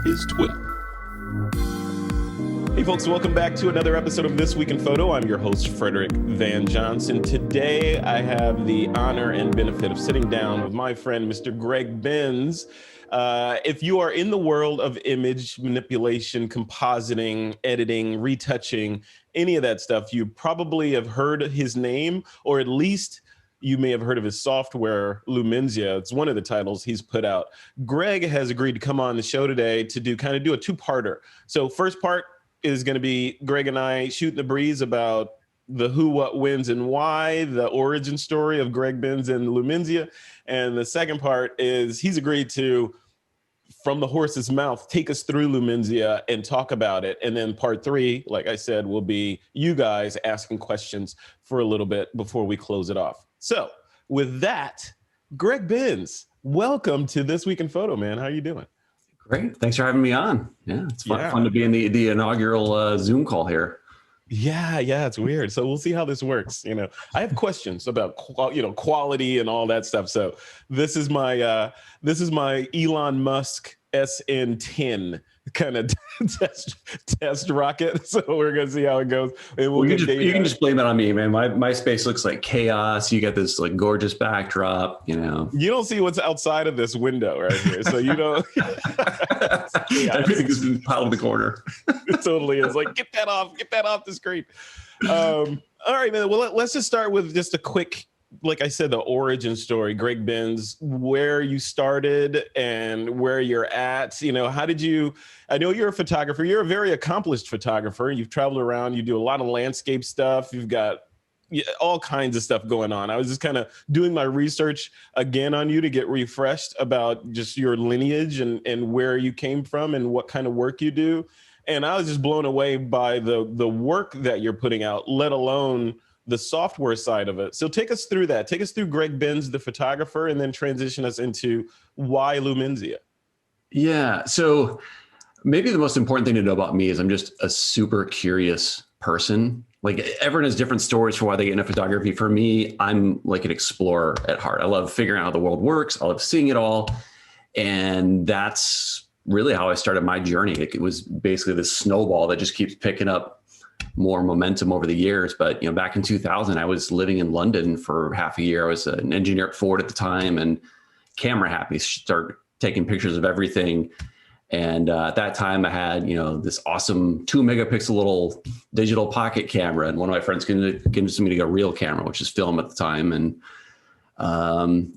is TWiP. Hey folks, welcome back to another episode of This Week in Photo. I'm your host, Frederick Van Johnson. Today, I have the honor and benefit of sitting down with my friend, Mr. Greg Benz. If you are in the world of image manipulation, compositing, editing, retouching, any of that stuff, you probably have heard his name, or at least you may have heard of his software, Lumenzia. It's one of the titles he's put out. Greg has agreed to come on the show today to do a two-parter. So first part is going to be Greg and I shooting the breeze about the who, what, whens, and why, the origin story of Greg Benz and Lumenzia. And the second part is he's agreed to, from the horse's mouth, take us through Lumenzia and talk about it. And then part three, like I said, will be you guys asking questions for a little bit before we close it off. So with that, Greg Benz, welcome to This Week in Photo, man. How are you doing? Great. Thanks for having me on. Yeah, it's fun to be in the inaugural Zoom call here. Yeah, it's weird. So we'll see how this works. I have questions about quality and all that stuff. So this is my Elon Musk SN10 kind of test rocket. So we're gonna see how it goes. And you can just blame it on me, man. My space looks like chaos. You got this like gorgeous backdrop. You don't see what's outside of this window right here, so you don't. Everything's piled in the corner. It totally is. Like, get that off the screen. All right, man. Well, let's just start with just a quick, like I said, the origin story. Greg Benz, where you started and where you're at. How did you? I know you're a photographer. You're a very accomplished photographer. You've traveled around. You do a lot of landscape stuff. You've got all kinds of stuff going on. I was just kind of doing my research again on you to get refreshed about just your lineage and where you came from and what kind of work you do. And I was just blown away by the work that you're putting out, let alone the software side of it. So take us through that. Take us through Greg Benz, the photographer, and then transition us into why Lumenzia. Yeah. So maybe the most important thing to know about me is I'm just a super curious person. Like, everyone has different stories for why they get into photography. For me, I'm like an explorer at heart. I love figuring out how the world works. I love seeing it all. And that's really how I started my journey. It was basically this snowball that just keeps picking up more momentum over the years. But, back in 2000, I was living in London for half a year. I was an engineer at Ford at the time and camera happy, started taking pictures of everything. And at that time I had, this awesome 2 megapixel little digital pocket camera. And one of my friends convinced me to get a real camera, which is film at the time. And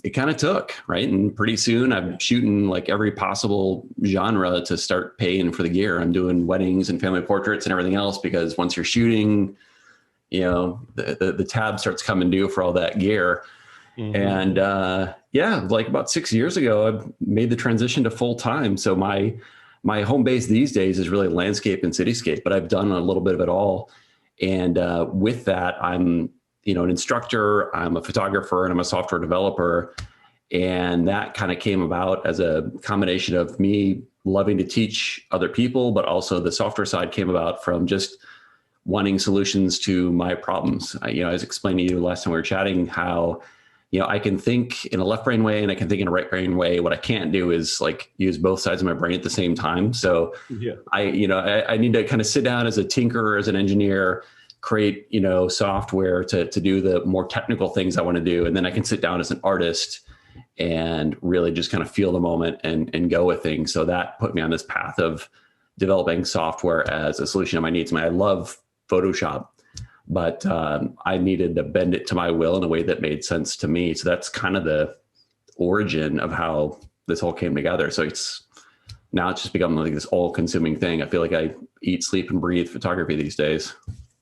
it kind of took, right? And pretty soon I'm shooting like every possible genre to start paying for the gear. I'm doing weddings and family portraits and everything else, because once you're shooting, the tab starts coming due for all that gear. Mm-hmm. And like about 6 years ago, I made the transition to full time. So my home base these days is really landscape and cityscape, but I've done a little bit of it all. And with that, I'm an instructor, I'm a photographer, and I'm a software developer. And that kind of came about as a combination of me loving to teach other people, but also the software side came about from just wanting solutions to my problems. I was explaining to you last time we were chatting how, I can think in a left brain way and I can think in a right brain way. What I can't do is like use both sides of my brain at the same time. So I need to kind of sit down as a tinkerer, as an engineer, create, software to do the more technical things I want to do. And then I can sit down as an artist and really just kind of feel the moment and go with things. So that put me on this path of developing software as a solution to my needs. I love Photoshop, but I needed to bend it to my will in a way that made sense to me. So that's kind of the origin of how this all came together. So now it's just become like this all-consuming thing. I feel like I eat, sleep, and breathe photography these days.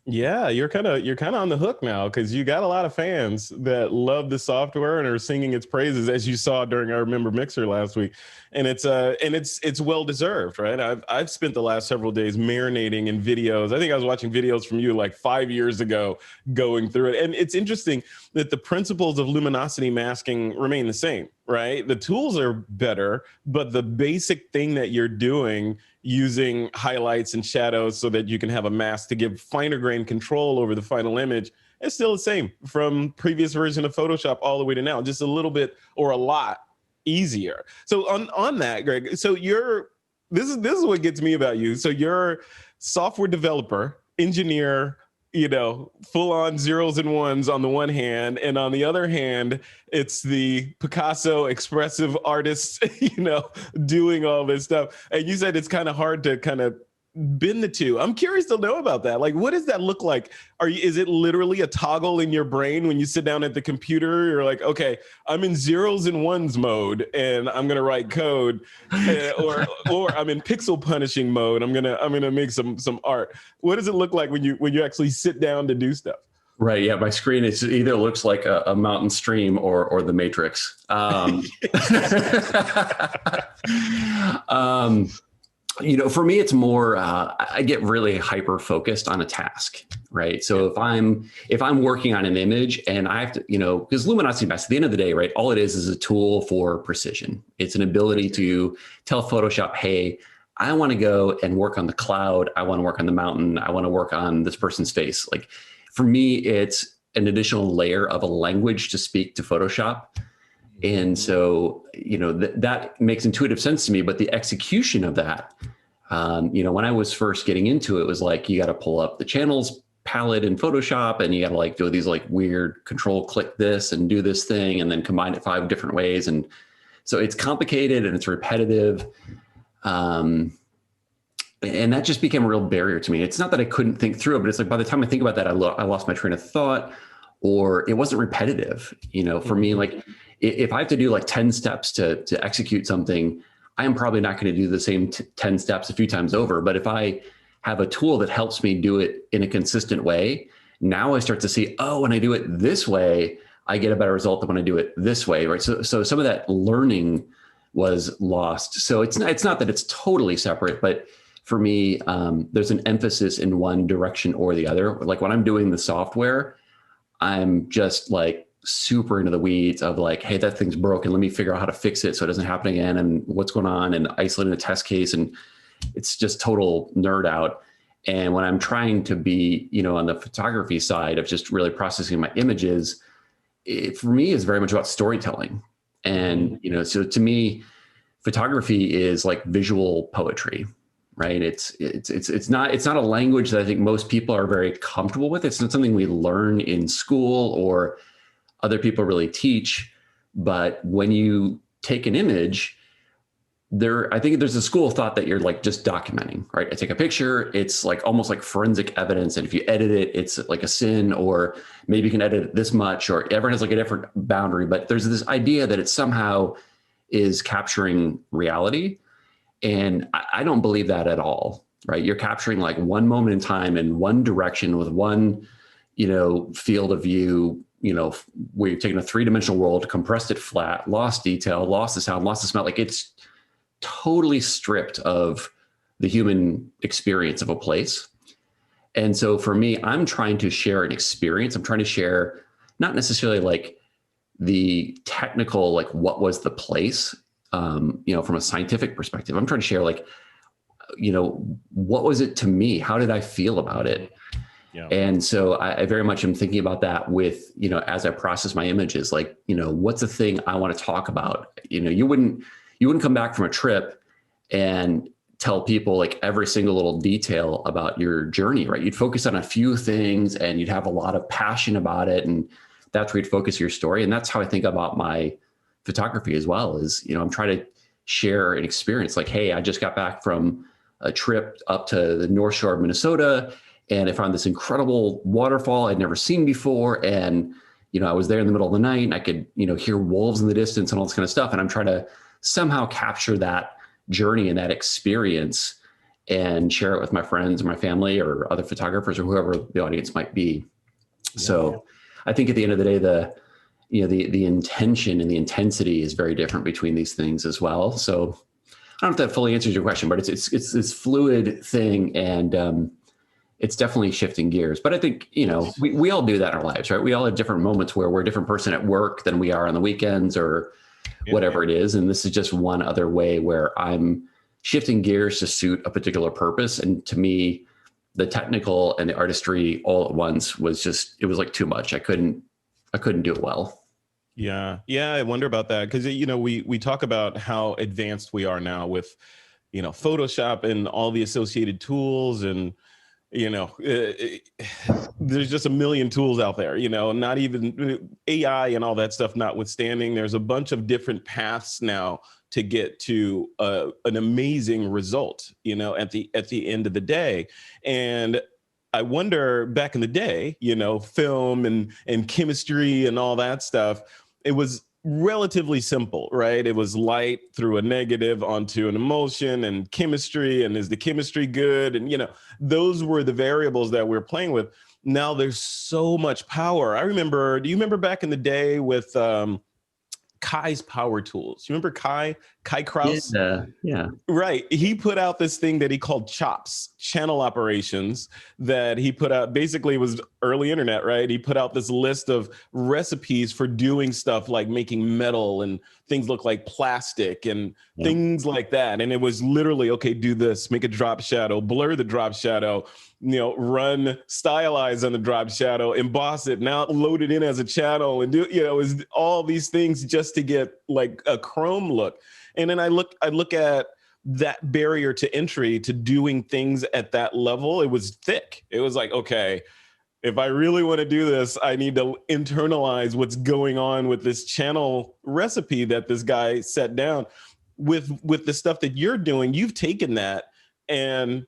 Yeah, you're kind of on the hook now, because you got a lot of fans that love the software and are singing its praises, as you saw during our member mixer last week. And it's well deserved, right? I've spent the last several days marinating in videos. I think I was watching videos from you like 5 years ago, going through it. And it's interesting that the principles of luminosity masking remain the same, right? The tools are better, but the basic thing that you're doing, using highlights and shadows so that you can have a mask to give finer grain control over the final image, it's still the same from previous version of Photoshop all the way to now, just a little bit or a lot easier. So on that, Greg, so you're this is what gets me about you. So you're software developer, engineer, you know, full on zeros and ones on the one hand, and on the other hand, it's the Picasso expressive artist, you know, doing all this stuff. And you said it's kind of hard to kind of been the two. I'm curious to know about that. Like, what does that look like? Is it literally a toggle in your brain when you sit down at the computer? You're like, okay, I'm in zeros and ones mode, and I'm gonna write code, or I'm in pixel punishing mode. I'm gonna make some art. What does it look like when you actually sit down to do stuff? Right. Yeah. My screen is either looks like a mountain stream or the Matrix. You know, for me, it's more, I get really hyper focused on a task, right? So if I'm working on an image and I have to, you know, because Luminosity Best, at the end of the day, right, all it is a tool for precision. It's an ability to tell Photoshop, hey, I want to go and work on the cloud. I want to work on the mountain. I want to work on this person's face. Like, for me, it's an additional layer of a language to speak to Photoshop. And so, you know, that makes intuitive sense to me, but the execution of that, you know, when I was first getting into it, it was like, you got to pull up the channels palette in Photoshop, and you got to like do these like weird control click this and do this thing, and then combine it 5 different ways. And so it's complicated and it's repetitive. And that just became a real barrier to me. It's not that I couldn't think through it, but it's like, by the time I think about that, I lost my train of thought, or it wasn't repetitive. You know, for me, like, if I have to do like 10 steps to execute something, I am probably not going to do the same 10 steps a few times over. But if I have a tool that helps me do it in a consistent way, now I start to see, oh, when I do it this way, I get a better result than when I do it this way, right? So some of that learning was lost. So it's not that it's totally separate, but for me, there's an emphasis in one direction or the other. Like, when I'm doing the software, I'm just like super into the weeds of like, hey, that thing's broken. Let me figure out how to fix it so it doesn't happen again, and what's going on, and isolating a test case. And it's just total nerd out. And when I'm trying to be, you know, on the photography side of just really processing my images, it for me is very much about storytelling. And, you know, so to me, photography is like visual poetry, right? It's not a language that I think most people are very comfortable with. It's not something we learn in school or other people really teach. But when you take an image, I think there's a school of thought that you're like just documenting, right? I take a picture, it's like almost like forensic evidence. And if you edit it, it's like a sin, or maybe you can edit it this much, or everyone has like a different boundary. But there's this idea that it somehow is capturing reality. And I don't believe that at all, right? You're capturing like one moment in time in one direction with one, you know, field of view, you know, where you're taking a 3-dimensional world, compressed it flat, lost detail, lost the sound, lost the smell. Like, it's totally stripped of the human experience of a place. And so for me, I'm trying to share an experience. I'm trying to share not necessarily like the technical, like what was the place, you know, from a scientific perspective. I'm trying to share like, you know, what was it to me? How did I feel about it? Yeah. And so I very much am thinking about that with, you know, as I process my images, like, you know, what's the thing I want to talk about? You know, you wouldn't come back from a trip and tell people like every single little detail about your journey, right? You'd focus on a few things and you'd have a lot of passion about it. And that's where you'd focus your story. And that's how I think about my photography as well, is, you know, I'm trying to share an experience. Like, hey, I just got back from a trip up to the North Shore of Minnesota, and I found this incredible waterfall I'd never seen before. And, you know, I was there in the middle of the night and I could, you know, hear wolves in the distance and all this kind of stuff. And I'm trying to somehow capture that journey and that experience and share it with my friends or my family or other photographers or whoever the audience might be. Yeah. So I think at the end of the day, the intention and the intensity is very different between these things as well. So I don't know if that fully answers your question, but it's this fluid thing, and it's definitely shifting gears. But I think, you know, we all do that in our lives, right? We all have different moments where we're a different person at work than we are on the weekends or whatever it is. And this is just one other way where I'm shifting gears to suit a particular purpose. And to me, the technical and the artistry all at once was just, it was like too much. I couldn't do it well. Yeah. Yeah. I wonder about that. Cause, you know, we talk about how advanced we are now with, Photoshop and all the associated tools, and there's just a million tools out there, not even AI and all that stuff notwithstanding. There's a bunch of different paths now to get to an amazing result, at the end of the day. And I wonder, back in the day, film and chemistry and all that stuff, it was relatively simple, right? It was light through a negative onto an emulsion, and chemistry, and is the chemistry good? And, those were the variables that we're playing with. Now there's so much power. Do you remember back in the day with Kai's power tools? You remember Kai Kraus? Yeah. Right. He put out this thing that he called CHOPS, channel operations, that he put out. Basically, it was early internet, right? He put out this list of recipes for doing stuff like making metal and things look like plastic and things like that. And it was literally, okay, do this, make a drop shadow, blur the drop shadow, run stylize on the drop shadow, emboss it, now load it in as a channel, and do, is all these things just to get like a chrome look. And then I look at that barrier to entry to doing things at that level. It was thick. It was like, okay, if I really want to do this, I need to internalize what's going on with this channel recipe that this guy set down. With the stuff that you're doing, you've taken that and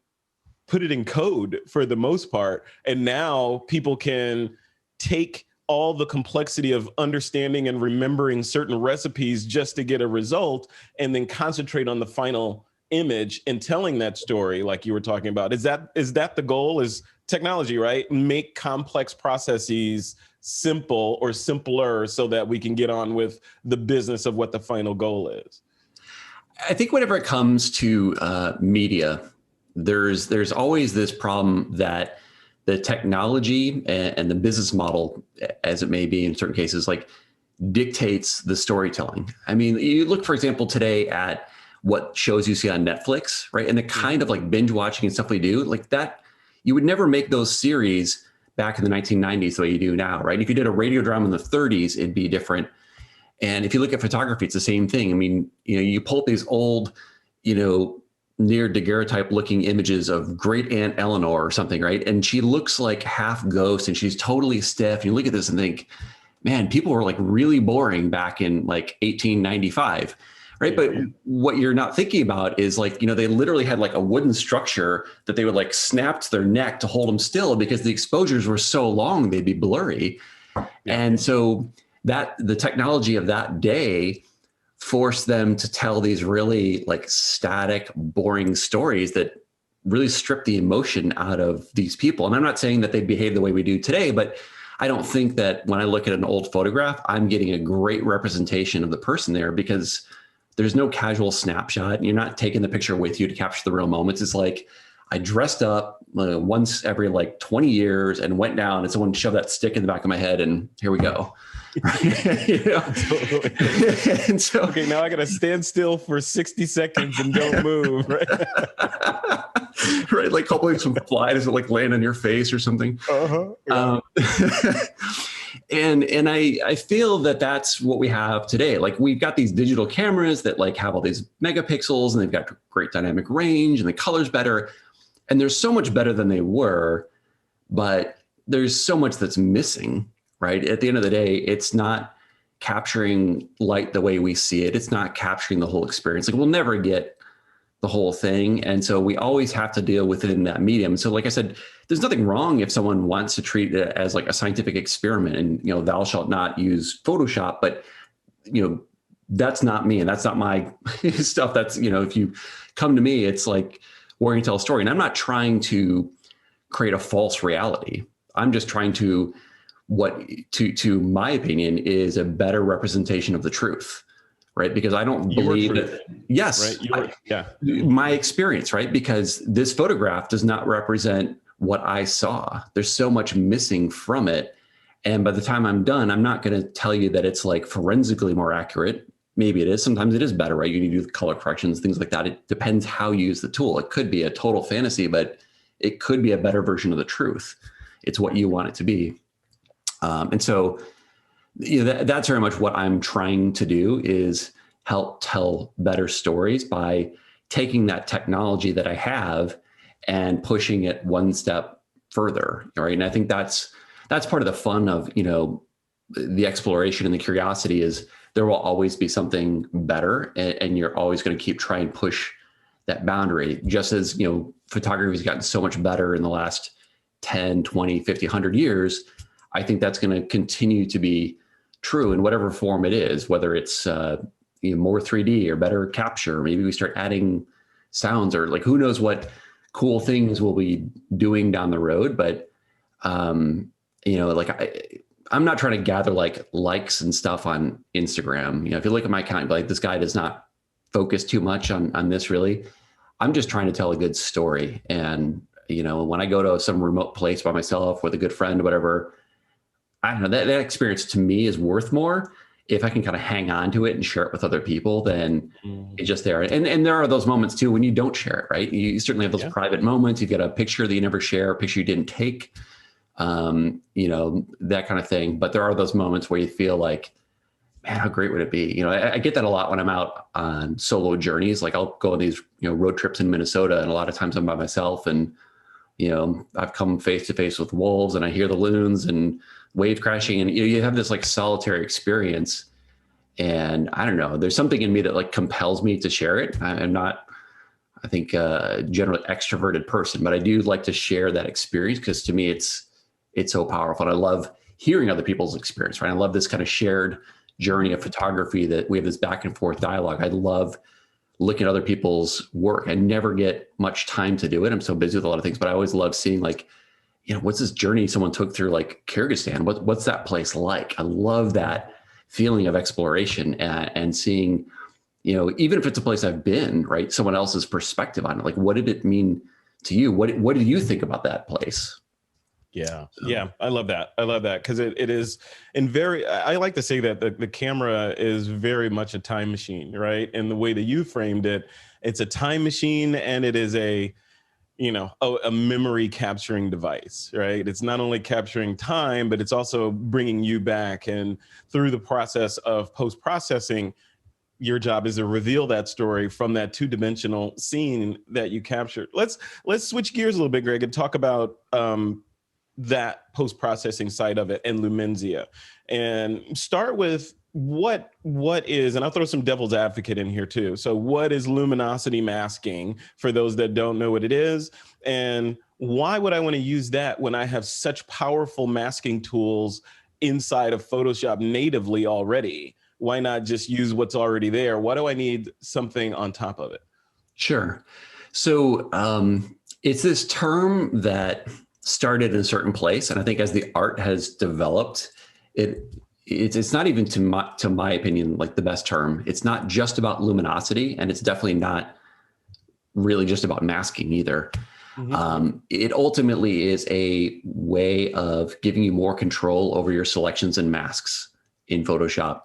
put it in code for the most part. And now people can take all the complexity of understanding and remembering certain recipes just to get a result, and then concentrate on the final image and telling that story like you were talking about. Is that the goal? Is technology, right? Make complex processes simple or simpler so that we can get on with the business of what the final goal is. I think whenever it comes to media, there's always this problem that the technology and the business model, as it may be in certain cases, like dictates the storytelling. I mean, you look, for example, today at what shows you see on Netflix, right? And the kind of like binge watching and stuff we do, like that, you would never make those series back in the 1990s the way you do now, right? If you did a radio drama in the 30s, it'd be different. And if you look at photography, it's the same thing. I mean, you pull up these old, near daguerreotype looking images of great Aunt Eleanor or something, right? And she looks like half ghost and she's totally stiff. And you look at this and think, man, people were like really boring back in like 1895, right? But what you're not thinking about is like, they literally had like a wooden structure that they would like snap to their neck to hold them still because the exposures were so long, they'd be blurry. And so that the technology of that day force them to tell these really like static, boring stories that really strip the emotion out of these people. And I'm not saying that they behave the way we do today, but I don't think that when I look at an old photograph, I'm getting a great representation of the person there, because there's no casual snapshot. You're not taking the picture with you to capture the real moments. It's like I dressed up once every like 20 years and went down and someone shoved that stick in the back of my head and here we go. Totally. And so, okay, now I got to stand still for 60 seconds and don't move. Right. Right. Like hopefully some fly doesn't like land on your face or something. Yeah. And I feel that that's what we have today. Like we've got these digital cameras that like have all these megapixels and they've got great dynamic range and the color's better. And they're so much better than they were, but there's so much that's missing, right? At the end of the day, it's not capturing light the way we see it. It's not capturing the whole experience. Like we'll never get the whole thing. And so we always have to deal within that medium. So like I said, there's nothing wrong if someone wants to treat it as like a scientific experiment and, thou shalt not use Photoshop, but, that's not me and that's not my stuff. That's, if you come to me, it's like, we're going to tell a story. And I'm not trying to create a false reality. I'm just trying to, to my opinion, is a better representation of the truth, right? Because I don't believe that, yes, right? My experience, right? Because this photograph does not represent what I saw. There's so much missing from it. And by the time I'm done, I'm not going to tell you that it's like forensically more accurate. Maybe it is. Sometimes it is better, right? You need to do color corrections, things like that. It depends how you use the tool. It could be a total fantasy, but it could be a better version of the truth. It's what you want it to be. And so that's very much what I'm trying to do, is help tell better stories by taking that technology that I have and pushing it one step further, right? And I think that's part of the fun of, the exploration and the curiosity is there will always be something better, and you're always going to keep trying to push that boundary. Just as, photography has gotten so much better in the last 10, 20, 50, 100 years, I think that's going to continue to be true in whatever form it is, whether it's more 3D or better capture. Maybe we start adding sounds, or like, who knows what cool things we'll be doing down the road. But, I'm not trying to gather like likes and stuff on Instagram. If you look at my account, like, this guy does not focus too much on this really. I'm just trying to tell a good story. And, when I go to some remote place by myself with a good friend or whatever, I don't know, that experience to me is worth more if I can kind of hang on to it and share it with other people than it's just there. And there are those moments too when you don't share it, right? You certainly have those private moments. You've got a picture that you never share, a picture you didn't take, that kind of thing. But there are those moments where you feel like, man, how great would it be? I get that a lot when I'm out on solo journeys. Like, I'll go on these, road trips in Minnesota, and a lot of times I'm by myself, and, I've come face to face with wolves, and I hear the loons and wave crashing, and you have this like solitary experience. And I don't know, there's something in me that like compels me to share it. I'm not, I think, a generally extroverted person, but I do like to share that experience, because to me, it's so powerful. And I love hearing other people's experience, right? I love this kind of shared journey of photography, that we have this back and forth dialogue. I love looking at other people's work. I never get much time to do it. I'm so busy with a lot of things, but I always love seeing like, what's this journey someone took through like Kyrgyzstan? What's that place like? I love that feeling of exploration, and seeing, even if it's a place I've been, right, someone else's perspective on it. Like, what did it mean to you? What did you think about that place? Yeah. Yeah. I love that. Because it is I like to say that the camera is very much a time machine, right? And the way that you framed it, it's a time machine, and it is a memory capturing device, right? It's not only capturing time, but it's also bringing you back. And through the process of post-processing, your job is to reveal that story from that two-dimensional scene that you captured. Let's switch gears a little bit, Greg, and talk about that post-processing side of it and Lumenzia, and start with what is, and I'll throw some devil's advocate in here too. So what is luminosity masking, for those that don't know what it is, and why would I want to use that when I have such powerful masking tools inside of Photoshop natively already? Why not just use what's already there? Why do I need something on top of it? Sure. So it's this term that started in a certain place, and I think as the art has developed, it's not even, to my opinion, like the best term. It's not just about luminosity, and it's definitely not really just about masking either. It ultimately is a way of giving you more control over your selections and masks in Photoshop.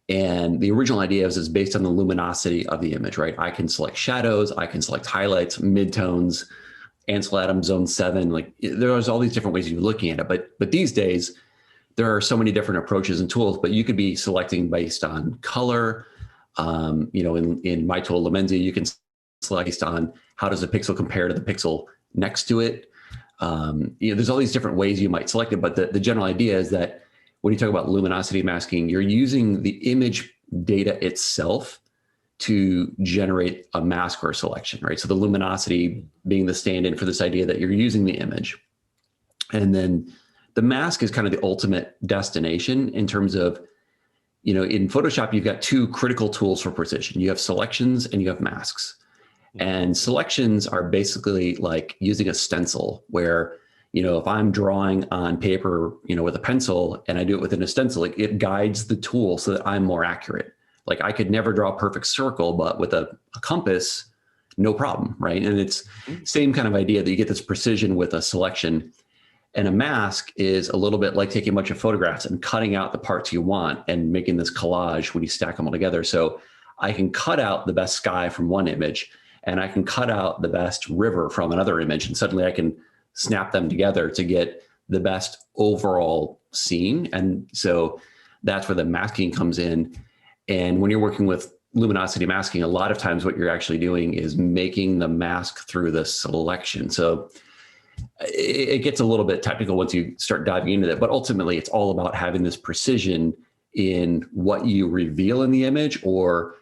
And the original idea is based on the luminosity of the image, right? I can select shadows, I can select highlights, midtones, Ansel Adams Zone 7. Like, there's all these different ways of looking at it. But these days, there are so many different approaches and tools, but you could be selecting based on color. In my tool, Lumenzia, you can select based on how does a pixel compare to the pixel next to it. There's all these different ways you might select it, but the general idea is that when you talk about luminosity masking, you're using the image data itself to generate a mask or a selection, right? So the luminosity being the stand-in for this idea that you're using the image. And then the mask is kind of the ultimate destination in terms of, in Photoshop, you've got two critical tools for precision. You have selections and you have masks. And selections are basically like using a stencil where, if I'm drawing on paper, with a pencil and I do it with an stencil, it guides the tool so that I'm more accurate. Like, I could never draw a perfect circle, but with a compass, no problem, right? And it's same kind of idea that you get this precision with a selection. And a mask is a little bit like taking a bunch of photographs and cutting out the parts you want and making this collage when you stack them all together. So I can cut out the best sky from one image, and I can cut out the best river from another image, and suddenly I can snap them together to get the best overall scene. And so that's where the masking comes in. And when you're working with luminosity masking, a lot of times what you're actually doing is making the mask through the selection. So it gets a little bit technical once you start diving into that, but ultimately it's all about having this precision in what you reveal in the image, or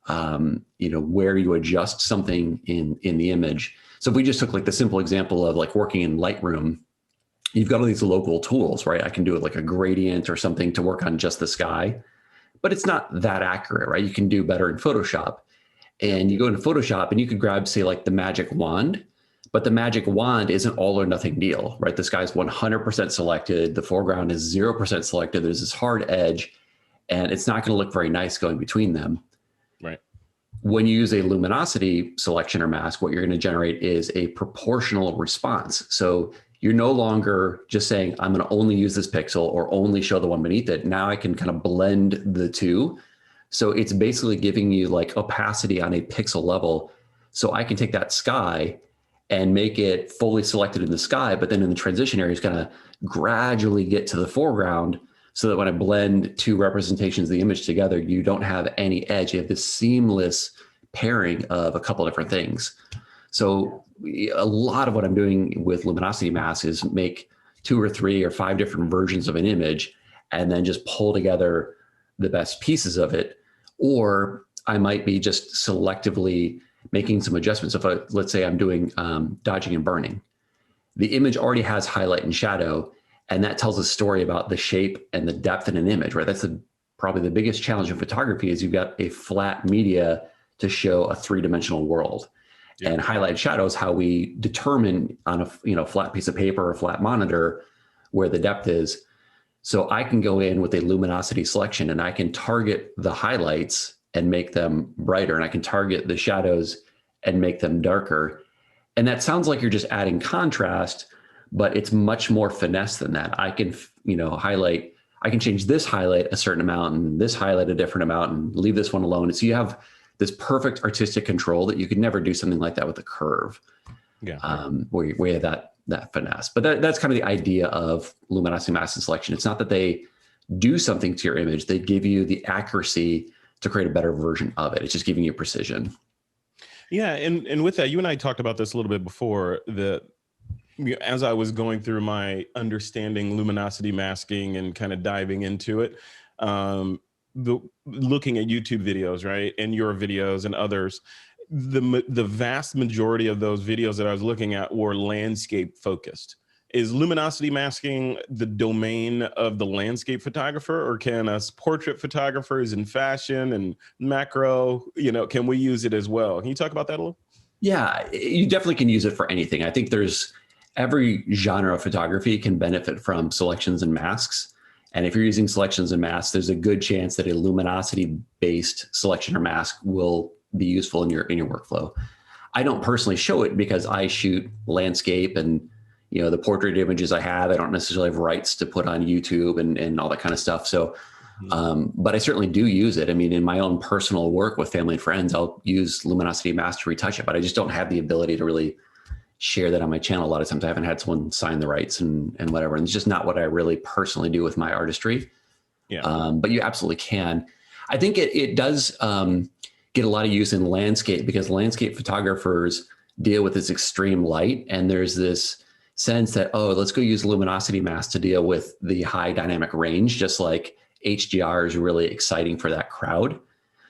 where you adjust something in the image. So if we just took like the simple example of like working in Lightroom, you've got all these local tools, right? I can do it like a gradient or something to work on just the sky, but it's not that accurate, right? You can do better in Photoshop. And you go into Photoshop and you could grab, say, like the magic wand, but the magic wand isn't all or nothing deal, right? The sky's 100% selected. The foreground is 0% selected. There's this hard edge, and it's not going to look very nice going between them. Right. When you use a luminosity selection or mask, what you're going to generate is a proportional response. So you're no longer just saying, I'm going to only use this pixel or only show the one beneath it. Now I can kind of blend the two. So it's basically giving you like opacity on a pixel level. So I can take that sky and make it fully selected in the sky, but then in the transition area, it's going to gradually get to the foreground, so that when I blend two representations of the image together, you don't have any edge. You have this seamless pairing of a couple different things. So a lot of what I'm doing with luminosity masks is make 2 or 3 or 5 different versions of an image and then just pull together the best pieces of it. Or I might be just selectively making some adjustments. If let's say I'm doing dodging and burning, the image already has highlight and shadow, and that tells a story about the shape and the depth in an image, right? That's probably the biggest challenge in photography, is you've got a flat media to show a 3-dimensional world. Yeah. And highlight shadow is how we determine on a flat piece of paper or a flat monitor where the depth is. So I can go in with a luminosity selection and I can target the highlights and make them brighter, and I can target the shadows and make them darker. And that sounds like you're just adding contrast, but it's much more finesse than that. I can, highlight, I can change this highlight a certain amount and this highlight a different amount and leave this one alone. And so you have this perfect artistic control that you could never do something like that with a curve. Yeah. Where you have that finesse. But that's kind of the idea of luminosity mask and selection. It's not that they do something to your image. They give you the accuracy to create a better version of it. It's just giving you precision. Yeah. And with that, you and I talked about this a little bit before, as I was going through my understanding luminosity masking and kind of diving into it, looking at YouTube videos, right, and your videos and others, the vast majority of those videos that I was looking at were landscape focused. Is luminosity masking the domain of the landscape photographer, or can us portrait photographers in fashion and macro, can we use it as well? Can you talk about that a little? Yeah, you definitely can use it for anything. I think every genre of photography can benefit from selections and masks. And if you're using selections and masks, there's a good chance that a luminosity-based selection or mask will be useful in your workflow. I don't personally show it because I shoot landscape, and the portrait images I don't necessarily have rights to put on YouTube and all that kind of stuff. So, but I certainly do use it. I mean, in my own personal work with family and friends, I'll use luminosity mask to retouch it, but I just don't have the ability to really share that on my channel. A lot of times I haven't had someone sign the rights and whatever. And it's just not what I really personally do with my artistry. Yeah. But you absolutely can. I think it does get a lot of use in landscape, because landscape photographers deal with this extreme light. And there's this sense that, let's go use luminosity mask to deal with the high dynamic range, just like HDR is really exciting for that crowd.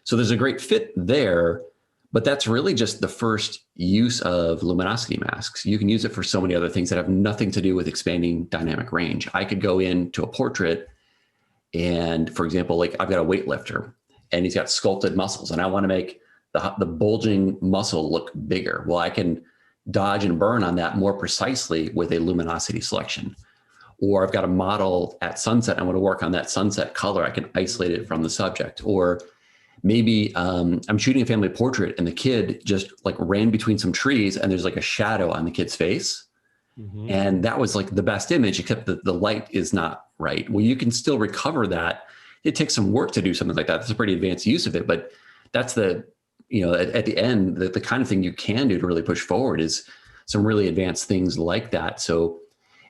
So there's a great fit there. But that's really just the first use of luminosity masks. You can use it for so many other things that have nothing to do with expanding dynamic range. I could go into a portrait and, for example, like I've got a weightlifter and he's got sculpted muscles, and I want to make the bulging muscle look bigger. Well, I can dodge and burn on that more precisely with a luminosity selection. Or I've got a model at sunset, I want to work on that sunset color. I can isolate it from the subject. Or maybe I'm shooting a family portrait and the kid just like ran between some trees and there's like a shadow on the kid's face. Mm-hmm. And that was like the best image, except that the light is not right. Well, you can still recover that. It takes some work to do something like that. That's a pretty advanced use of it, but that's at the end, the kind of thing you can do to really push forward is some really advanced things like that. So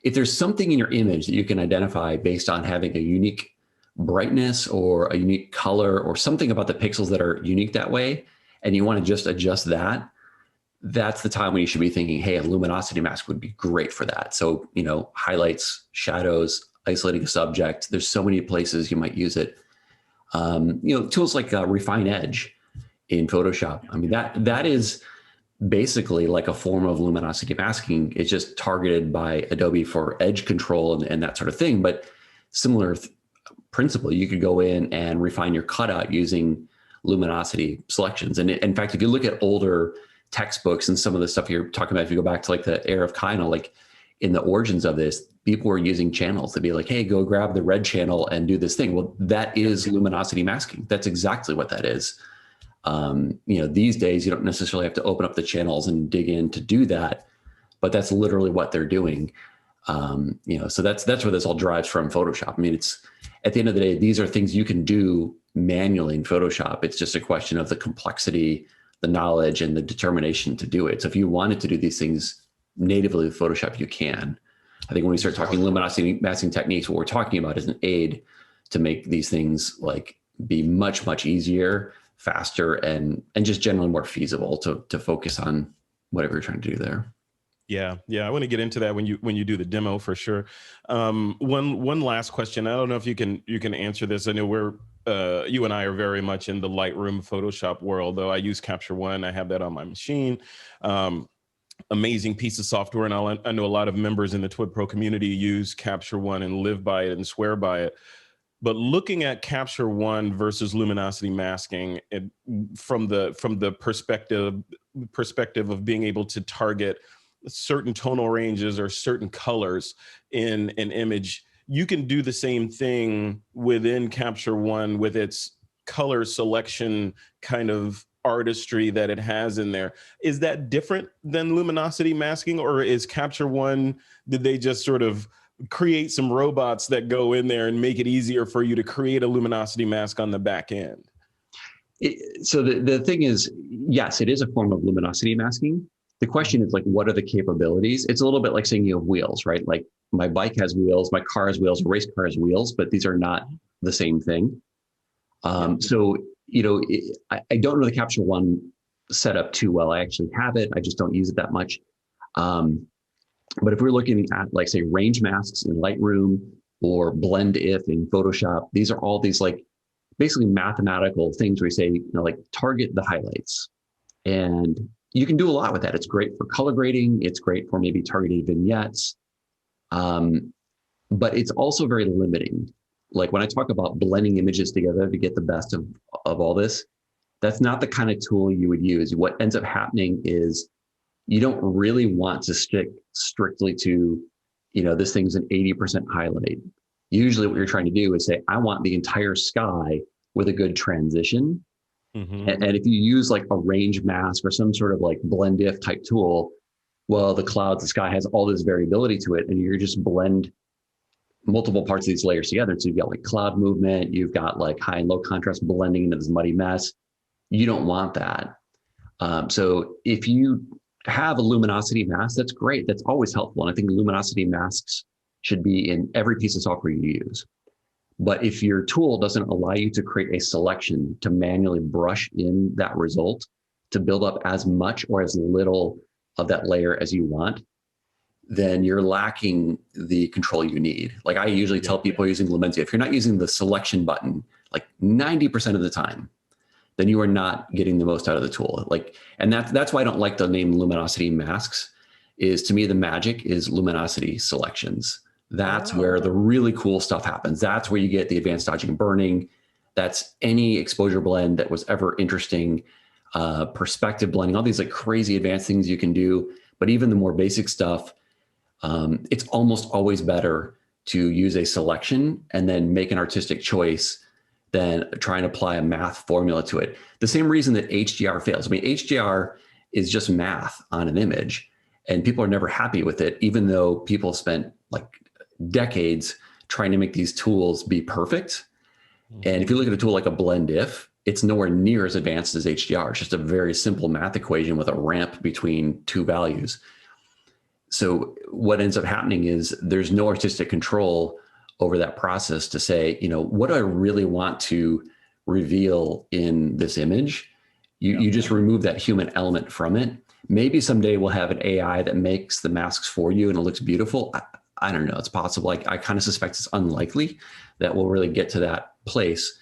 if there's something in your image that you can identify based on having a unique brightness or a unique color or something about the pixels that are unique that way, and you want to just adjust that, that's the time when you should be thinking, hey, a luminosity mask would be great for that. So, highlights, shadows, isolating a subject, there's so many places you might use it. Tools like Refine Edge in Photoshop. I mean, that is basically like a form of luminosity masking. It's just targeted by Adobe for edge control and that sort of thing. But similar principle, you could go in and refine your cutout using luminosity selections. And in fact, if you look at older textbooks and some of the stuff you're talking about, if you go back to like the era of Kino, like in the origins of this, people were using channels to be like, hey, go grab the red channel and do this thing. Well, that is luminosity masking. That's exactly what that is. These days you don't necessarily have to open up the channels and dig in to do that, but that's literally what they're doing. So that's where this all derives from Photoshop. I mean, it's at the end of the day, these are things you can do manually in Photoshop. It's just a question of the complexity, the knowledge, and the determination to do it. So if you wanted to do these things natively with Photoshop, you can. I think when we start talking luminosity masking techniques, what we're talking about is an aid to make these things like be much, much easier, faster, and just generally more feasible to focus on whatever you're trying to do there. Yeah. I want to get into that when you do the demo for sure. One last question. I don't know if you can answer this. I know you and I are very much in the Lightroom Photoshop world, though. I use Capture One. I have that on my machine. Amazing piece of software, and I know a lot of members in the TWiP Pro community use Capture One and live by it and swear by it. But looking at Capture One versus luminosity masking, from the perspective of being able to target certain tonal ranges or certain colors in an image, you can do the same thing within Capture One with its color selection kind of artistry that it has in there. Is that different than luminosity masking, or is Capture One, did they just sort of create some robots that go in there and make it easier for you to create a luminosity mask on the back end? So the thing is, yes, it is a form of luminosity masking. The question is like, what are the capabilities? It's a little bit like saying you have wheels, right? Like my bike has wheels, my car has wheels, a race car has wheels, but these are not the same thing. So, I don't know the Capture One setup too well. I actually have it. I just don't use it that much. But if we're looking at like, say, range masks in Lightroom or blend if in Photoshop, these are all these like basically mathematical things where we say, like target the highlights. And you can do a lot with that. It's great for color grading. It's great for maybe targeted vignettes. But it's also very limiting. Like when I talk about blending images together to get the best of all this, that's not the kind of tool you would use. What ends up happening is you don't really want to stick strictly to, this thing's an 80% highlight. Usually what you're trying to do is say, I want the entire sky with a good transition. Mm-hmm. And if you use like a range mask or some sort of like blend if type tool, well, the clouds, the sky has all this variability to it, and you just blend multiple parts of these layers together. So you've got like cloud movement, you've got like high and low contrast blending into this muddy mess. You don't want that. So if you have a luminosity mask, that's great. That's always helpful. And I think luminosity masks should be in every piece of software you use. But if your tool doesn't allow you to create a selection to manually brush in that result to build up as much or as little of that layer as you want, then you're lacking the control you need. Like I usually tell people using Lumenzia, if you're not using the selection button like 90% of the time, then you are not getting the most out of the tool. And that's why I don't like the name luminosity masks. Is to me, the magic is luminosity selections. That's where the really cool stuff happens. That's where you get the advanced dodging and burning. That's any exposure blend that was ever interesting, perspective blending, all these like crazy advanced things you can do. But even the more basic stuff, it's almost always better to use a selection and then make an artistic choice than try and apply a math formula to it. The same reason that HDR fails. I mean, HDR is just math on an image, and people are never happy with it, even though people spent like decades trying to make these tools be perfect. And if you look at a tool like a blend if, it's nowhere near as advanced as HDR. It's just a very simple math equation with a ramp between two values. So what ends up happening is there's no artistic control over that process to say, what do I really want to reveal in this image? You just remove that human element from it. Maybe someday we'll have an AI that makes the masks for you and it looks beautiful. I don't know. It's possible. I kind of suspect it's unlikely that we'll really get to that place.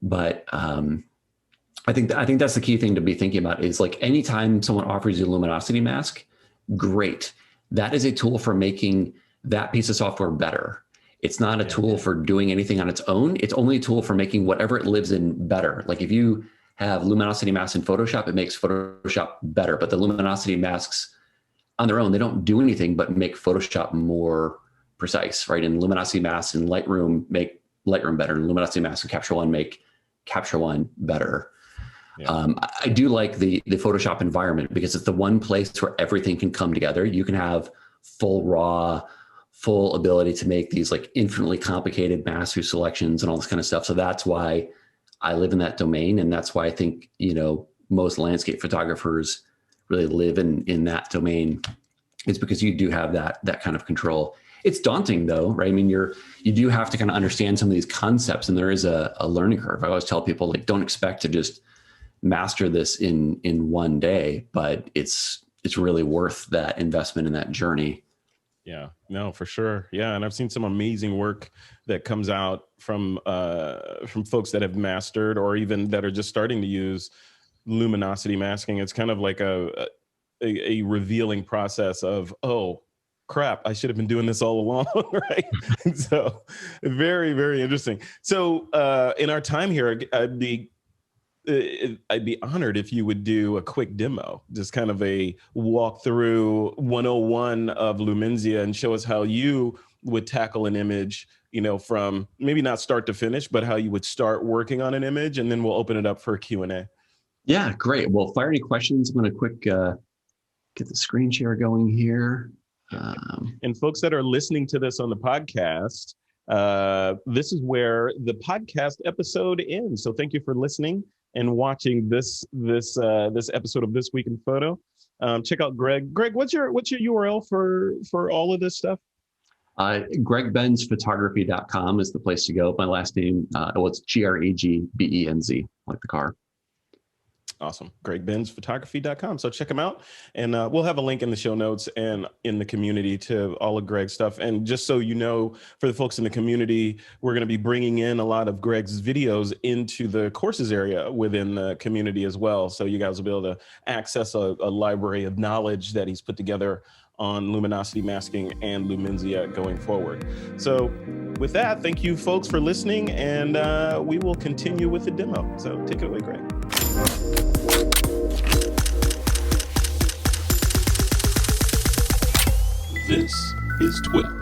But I think that's the key thing to be thinking about is like anytime someone offers you a Luminosity mask, great. That is a tool for making that piece of software better. It's not a tool for doing anything on its own. It's only a tool for making whatever it lives in better. Like if you have Luminosity masks in Photoshop, it makes Photoshop better. But the Luminosity masks on their own, they don't do anything but make Photoshop more precise, right? And Luminosity masks in Lightroom make Lightroom better. And Luminosity masks in Capture One make Capture One better. Yeah. I do like the Photoshop environment because it's the one place where everything can come together. You can have full raw, full ability to make these like infinitely complicated master selections and all this kind of stuff. So that's why I live in that domain. And that's why I think, most landscape photographers really live in that domain. It's because you do have that kind of control. It's daunting though, right? I mean, you do have to kind of understand some of these concepts and there is a learning curve. I always tell people like, don't expect to just master this in one day, but it's really worth that investment in that journey. Yeah, no, for sure. Yeah. And I've seen some amazing work that comes out from folks that have mastered or even that are just starting to use luminosity masking. It's kind of like a revealing process of, oh crap, I should have been doing this all along, right? So very, very interesting. So in our time here, I'd be honored if you would do a quick demo, just kind of a walkthrough 101 of Lumenzia and show us how you would tackle an image, from maybe not start to finish, but how you would start working on an image. And then we'll open it up for Q&A. Yeah, great. Well, fire any questions. I'm going to quick get the screen share going here. And folks that are listening to this on the podcast, this is where the podcast episode ends. So thank you for listening and watching this episode of This Week in Photo. Check out Greg. Greg, what's your URL for all of this stuff? GregBenzPhotography.com is the place to go. My last name, it's GregBenz, like the car. Awesome. GregBenzPhotography.com. So check them out. And we'll have a link in the show notes and in the community to all of Greg's stuff. And just so you know, for the folks in the community, we're going to be bringing in a lot of Greg's videos into the courses area within the community as well. So you guys will be able to access a library of knowledge that he's put together on luminosity masking and Lumenzia going forward. So with that, thank you folks for listening, and we will continue with the demo. So take it away, Greg. This is TWiP.